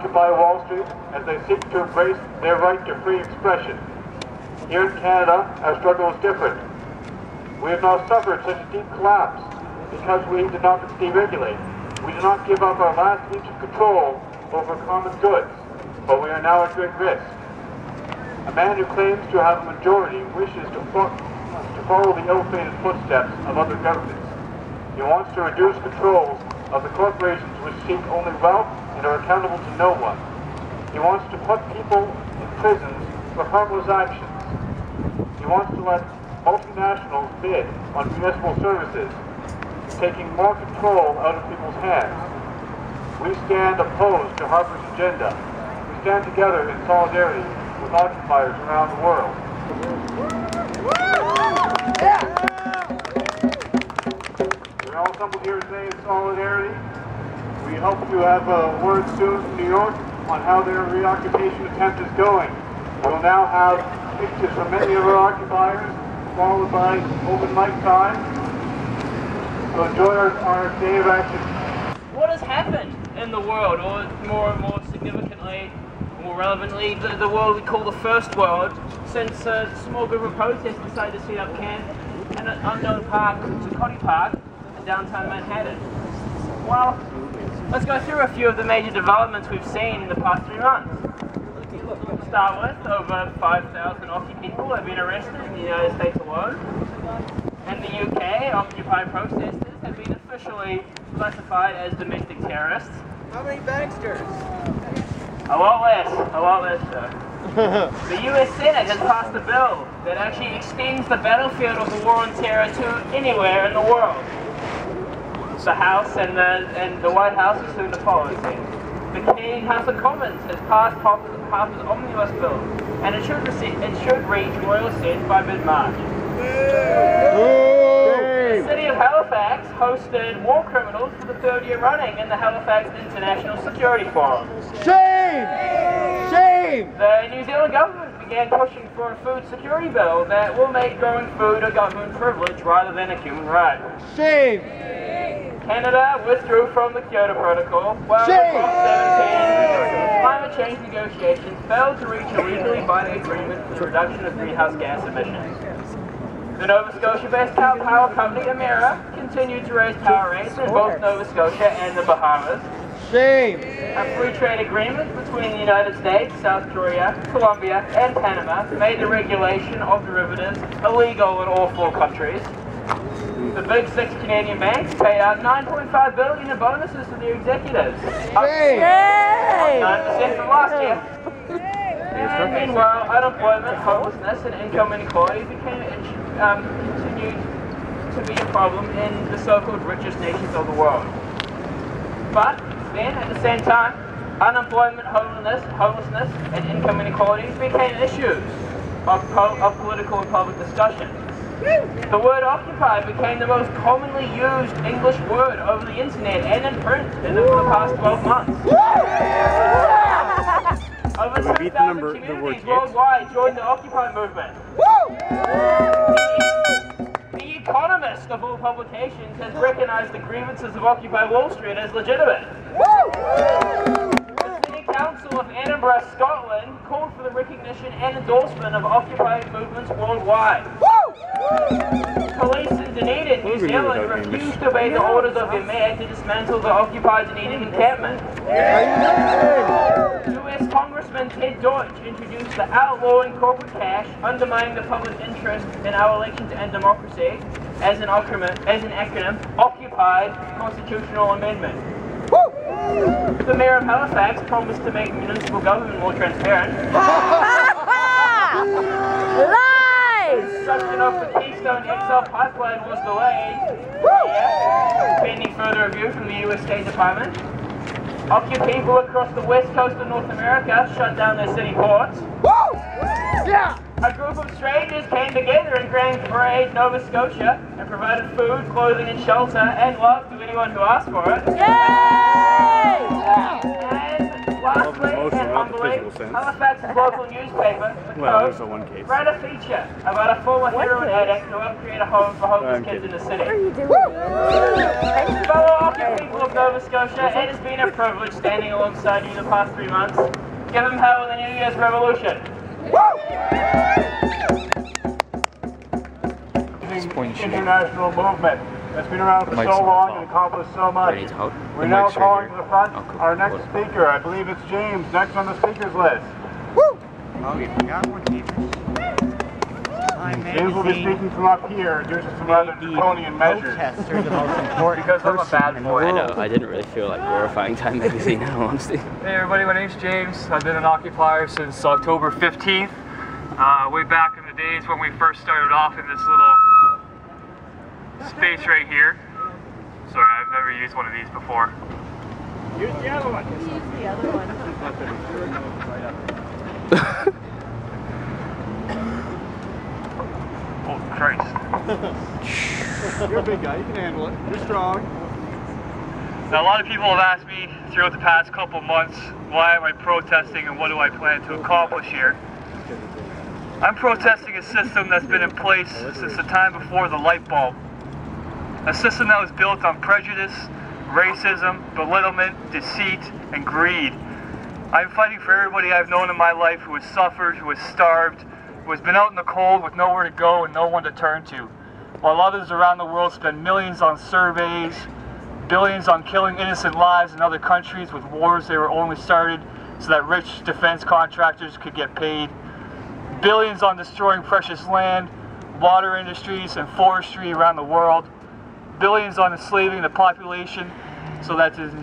Occupy Wall Street as they seek to embrace their right to free expression. Here in Canada, our struggle is different. We have now suffered such a deep collapse because we did not deregulate. We did not give up our last inch of control over common goods, but we are now at great risk. A man who claims to have a majority wishes to follow the ill-fated footsteps of other governments. He wants to reduce controls of the corporations which seek only wealth and are accountable to no one. He wants to put people in prisons for harmless actions. He wants to let multinationals bid on municipal services, taking more control out of people's hands. We stand opposed to Harper's agenda. We stand together in solidarity with occupiers around the world. We're all assembled here today in solidarity. We hope to have a word soon from New York on how their reoccupation attempt is going. We'll now have pictures from many of our occupiers, followed by open mic time. So enjoy our day of action. What has happened in the world, or more and more significantly, more relevantly, the world we call the First World, since a small group of protesters decided to set up camp in an unknown park, Scotia Park, in downtown Manhattan? Well, let's go through a few of the major developments we've seen in the past 3 months. To start with, over 5,000 Aussie people have been arrested in the United States alone. In the UK, Occupy protesters have been officially classified as domestic terrorists. How many banksters? A lot less, sir. The US Senate has passed a bill that actually extends the battlefield of the war on terror to anywhere in the world. The House and the White House is soon to follow soon. The Canadian House of Commons has passed Harper's omnibus bill, and it should reach royal assent by mid-March. The city of Halifax hosted war criminals for the 3rd year running in the Halifax International Security Forum. Shame! Shame! The New Zealand government began pushing for a food security bill that will make growing food a government privilege rather than a human right. Shame! Canada withdrew from the Kyoto Protocol, while the COP17 climate change negotiations failed to reach a legally binding agreement for the reduction of greenhouse gas emissions. The Nova Scotia-based power company, Emera, continued to raise power rates in both Nova Scotia and the Bahamas. Shame! A free trade agreement between the United States, South Korea, Colombia, and Panama made the regulation of derivatives illegal in all 4 countries. The big 6 Canadian banks paid out $9.5 billion in bonuses to their executives, up 9% from last year. And meanwhile, unemployment, homelessness, and income inequality continued to be a problem in the so-called richest nations of the world. But then, at the same time, unemployment, homelessness, and income inequality became issues of political and public discussion. The word occupy became the most commonly used English word over the internet and in print over the past 12 months. Over 2,000 communities worldwide joined the Occupy movement. The Economist, of all publications, has recognized the grievances of Occupy Wall Street as legitimate. The City Council of Edinburgh, Scotland, called for the recognition and endorsement of Occupy movements worldwide. Police in Dunedin, New Zealand, refused to obey the orders of their mayor to dismantle the occupied Dunedin encampment. US Congressman Ted Deutsch introduced the outlawing corporate cash, undermining the public interest in our elections and democracy, as an acronym, Occupied Constitutional Amendment. The Mayor of Halifax promised to make municipal government more transparent. Construction of the Keystone XL pipeline was delayed, pending further review from the US State Department. Occupy people across the west coast of North America shut down their city ports. A group of strangers came together in Grand Parade, Nova Scotia, and provided food, clothing, and shelter, and love to anyone who asked for it. And lastly, and humbly, Recently, Halifax's local newspaper, The Coast, ran a feature about a former heroin addict who helped create a home for homeless kids in the city. Fellow hockey people of Nova Scotia, it has been a privilege standing alongside you the past 3 months. Give them hell in the New Year's revolution. International movement that's been around for so long and accomplished so much. We're now calling to the front our next speaker. I believe it's James, next on the speakers list. James will be speaking from up here due to some rather draconian measures. Because I'm a bad boy. I know, I didn't really feel like glorifying Time Magazine in all honesty. Hey everybody, my name's James. I've been an occupier since October 15th. Way back in the days when we first started off in this little space right here. Sorry, I've never used one of these before. Use the other one. Use the other one. Oh Christ. You're a big guy, you can handle it. You're strong. Now a lot of people have asked me throughout the past couple months, why am I protesting and what do I plan to accomplish here? I'm protesting a system that's been in place since the time before the light bulb. A system that was built on prejudice, racism, belittlement, deceit, and greed. I'm fighting for everybody I've known in my life who has suffered, who has starved, who has been out in the cold with nowhere to go and no one to turn to. While others around the world spend millions on surveys, billions on killing innocent lives in other countries with wars they were only started so that rich defense contractors could get paid. Billions on destroying precious land, water industries, and forestry around the world. Billions on enslaving the population so that it is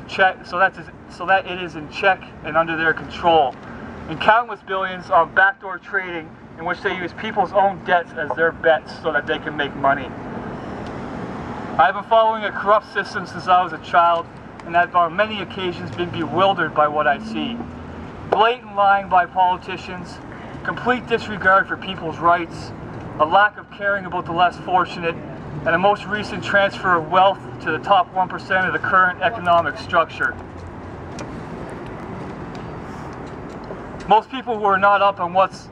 in check and under their control. And countless billions on backdoor trading in which they use people's own debts as their bets so that they can make money. I've been following a corrupt system since I was a child and have on many occasions been bewildered by what I see. Blatant lying by politicians, complete disregard for people's rights, a lack of caring about the less fortunate, and a most recent transfer of wealth to the top 1% of the current economic structure. Most people who are not up on what's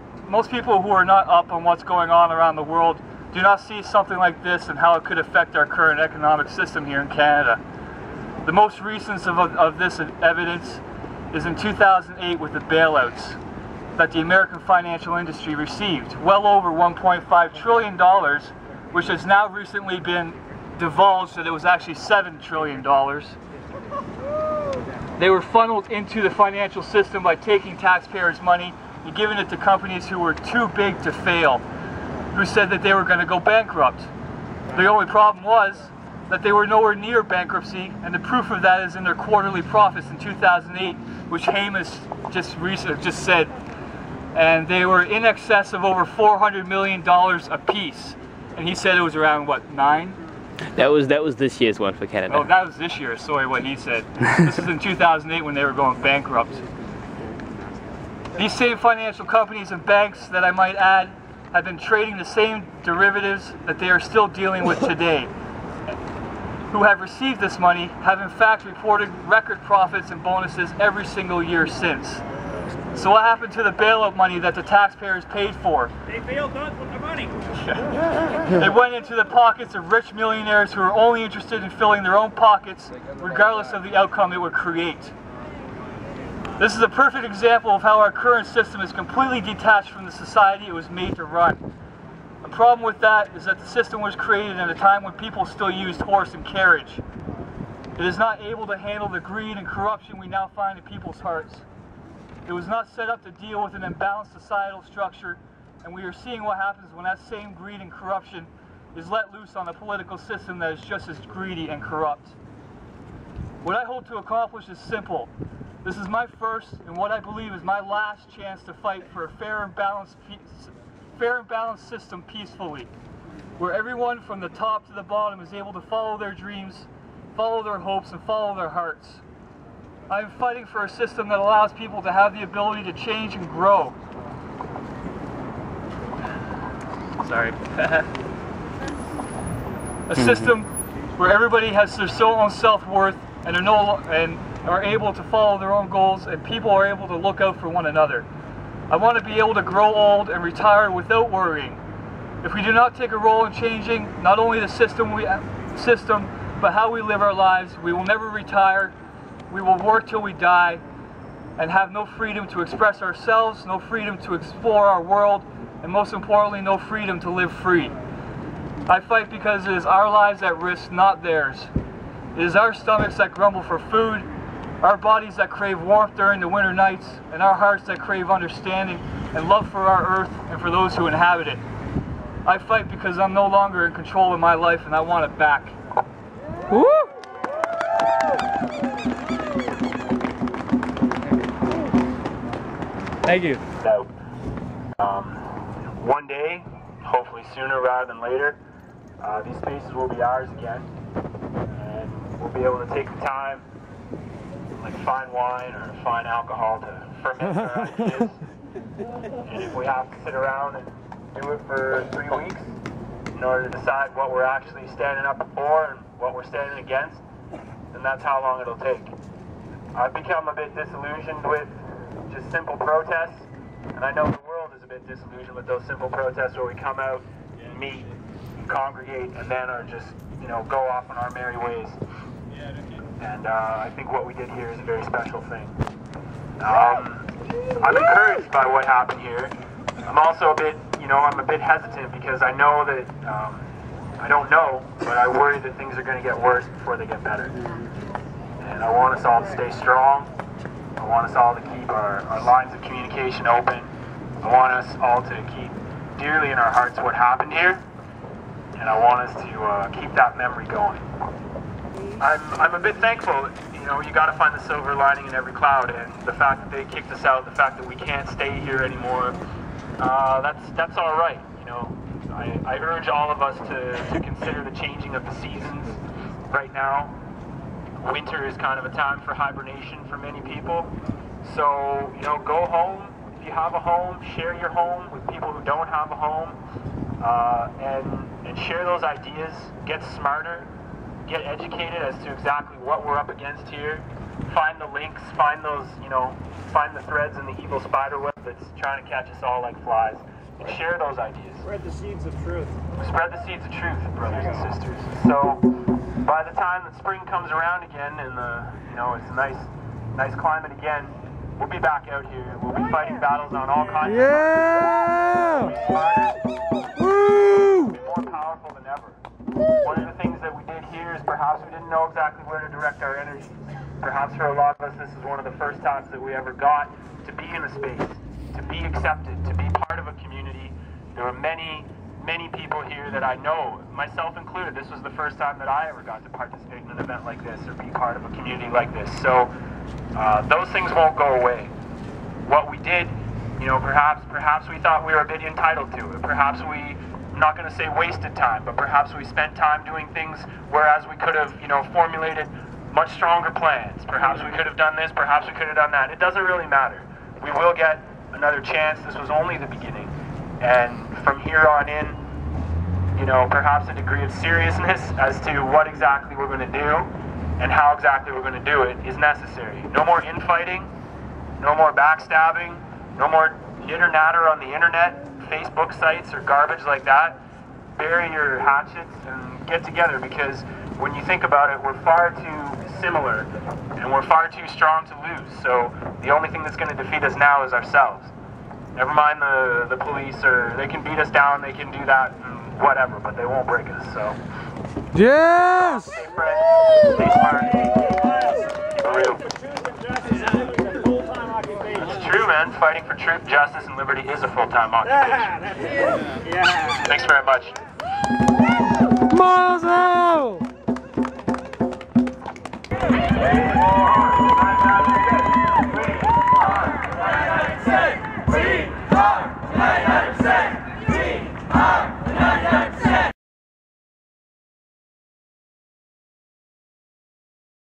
going on around the world do not see something like this and how it could affect our current economic system here in Canada. The most recent of this evidence is in 2008 with the bailouts that the American financial industry received, well over $1.5 trillion, which has now recently been divulged that it was actually $7 trillion. They were funneled into the financial system by taking taxpayers' money and giving it to companies who were too big to fail, who said that they were going to go bankrupt. The only problem was that they were nowhere near bankruptcy, and the proof of that is in their quarterly profits in 2008, which Hamish just said. And they were in excess of over $400 million a piece. And he said it was around, what, 9? That was this year's one for Canada. Oh, that was this year, sorry, what he said. This is in 2008 when they were going bankrupt. These same financial companies and banks, that I might add, have been trading the same derivatives that they are still dealing with today. Who have received this money have in fact reported record profits and bonuses every single year since. So what happened to the bailout money that the taxpayers paid for? They bailed us with the money. It went into the pockets of rich millionaires who are only interested in filling their own pockets, regardless of the outcome it would create. This is a perfect example of how our current system is completely detached from the society it was made to run. The problem with that is that the system was created at a time when people still used horse and carriage. It is not able to handle the greed and corruption we now find in people's hearts. It was not set up to deal with an imbalanced societal structure, and we are seeing what happens when that same greed and corruption is let loose on a political system that is just as greedy and corrupt. What I hope to accomplish is simple. This is my first and what I believe is my last chance to fight for a fair and balanced system peacefully, where everyone from the top to the bottom is able to follow their dreams, follow their hopes, and follow their hearts. I'm fighting for a system that allows people to have the ability to change and grow. Sorry. A system where everybody has their own self-worth and are able to follow their own goals and people are able to look out for one another. I want to be able to grow old and retire without worrying. If we do not take a role in changing not only the system, but how we live our lives, we will never retire. We will work till we die and have no freedom to express ourselves, no freedom to explore our world, and most importantly, no freedom to live free. I fight because it is our lives at risk, not theirs. It is our stomachs that grumble for food, our bodies that crave warmth during the winter nights, and our hearts that crave understanding and love for our earth and for those who inhabit it. I fight because I'm no longer in control of my life and I want it back. Woo! Thank you. So, one day, hopefully sooner rather than later, these spaces will be ours again, and we'll be able to take the time, like fine wine or fine alcohol, to ferment our ideas. And if we have to sit around and do it for 3 weeks in order to decide what we're actually standing up for and what we're standing against, then that's how long it'll take. I've become a bit disillusioned with just simple protests, and I know the world is a bit disillusioned with those simple protests where we come out, meet, congregate, and then are just, go off on our merry ways. And I think what we did here is a very special thing. I'm encouraged by what happened here. I'm also a bit, I'm a bit hesitant because I know that, I don't know, but I worry that things are going to get worse before they get better. And I want us all to stay strong. I want us all to keep our lines of communication open. I want us all to keep dearly in our hearts what happened here. And I want us to keep that memory going. I'm a bit thankful, you got to find the silver lining in every cloud, and the fact that they kicked us out, the fact that we can't stay here anymore, that's all right. I urge all of us to consider the changing of the seasons right now. Winter is kind of a time for hibernation for many people. So, go home. If you have a home, share your home with people who don't have a home, and share those ideas, get smarter, get educated as to exactly what we're up against here. Find the links, find those, find the threads in the evil spider web that's trying to catch us all like flies, and share those ideas. Spread the seeds of truth. Spread the seeds of truth, brothers and sisters. So, by the time that spring comes around again and it's a nice climate again, we'll be back out here. We'll be fighting battles on all kinds of fronts. We'll be smarter. We'll be more powerful than ever. One of the things that we did here is perhaps we didn't know exactly where to direct our energies. Perhaps for a lot of us, this is one of the first times that we ever got to be in a space, to be accepted, to be part of a community. There are many people here that I know, myself included. This was the first time that I ever got to participate in an event like this or be part of a community like this. So those things won't go away. What we did, perhaps we thought we were a bit entitled to it. Perhaps I'm not going to say wasted time, but perhaps we spent time doing things whereas we could have, formulated much stronger plans. Perhaps we could have done this, perhaps we could have done that. It doesn't really matter. We will get another chance. This was only the beginning. And from here on in, perhaps a degree of seriousness as to what exactly we're going to do and how exactly we're going to do it is necessary. No more infighting, no more backstabbing, no more nitter-natter on the internet, Facebook sites or garbage like that. Bury your hatchets and get together, because when you think about it, we're far too similar and we're far too strong to lose. So the only thing that's going to defeat us now is ourselves. Never mind the police, or they can beat us down, they can do that and whatever, but they won't break us. So yes! stay friends, stay smart, keep it real. It's true, man. Fighting for truth, justice, and liberty is a full-time occupation. Yeah. Thanks very much. Miles out!